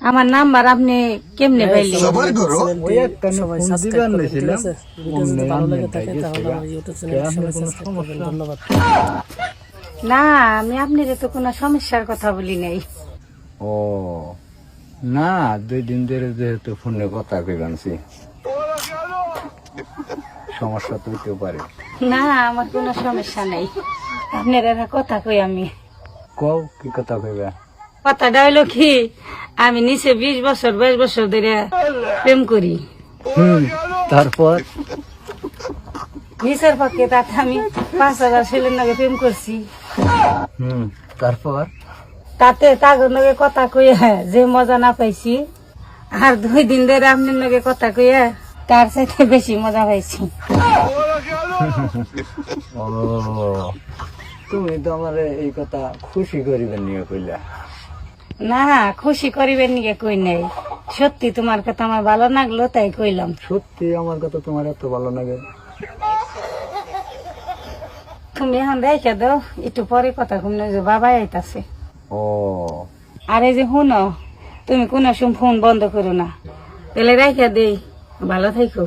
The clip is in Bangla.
আমার নাম্বার আপনি কেমনে পাইলেন? ওই একটা সবাই সাবস্ক্রাইব করবেন, ঠিক আছে? ভিডিও যদি ভালো লাগে থাকে তাহলে আমার ইউটিউব চ্যানেল সবাই সাবস্ক্রাইব করবেন। ধন্যবাদ। না, আমি আপনার তো কোনো সমস্যার কথা বলি নাই। ও না, 2 দিন ধরে যেহেতু ফোনে কথা কইবানছি, সমস্যা তো হইতেও পারে। না, আমার কোনো সমস্যা নাই। আপনার একটা কথা কই আমি। কও, কি কথা কইবা? কথাটা হইলো কি, আমি নিচে 20 বছর 22 বছর ধরে প্রেম করি। তারপর নিচের পক্ষে তাতে আমি 5,000 ছেলের নাকি প্রেম করছি। তারপর তাতে তাগর নাকি কথা কইয়া যে মজা না পাইছি, আর 2 দিন ধরে আপনার নাকি কথা কইয়া তার সাথে বেশি মজা পাইছি। ও, তুমি তো আমার এই কথা খুশি করিবেন নিয়ে কইলা। না, খুশি করিবেন নিকে কই নাই, সত্যি তোমার কথা আমার ভালো লাগলো তাই কইলাম। সত্যি আমার কথা তোমার এত ভালো লাগে? তুমি এখন রেখে দাও, একটু পরে কথা কম, যে বাবা আইতাছে। ও আর এই যে শুনো, তুমি কোনো সময় ফোন বন্ধ করো না, তাহলে রেখে দেই, ভালো থাকো।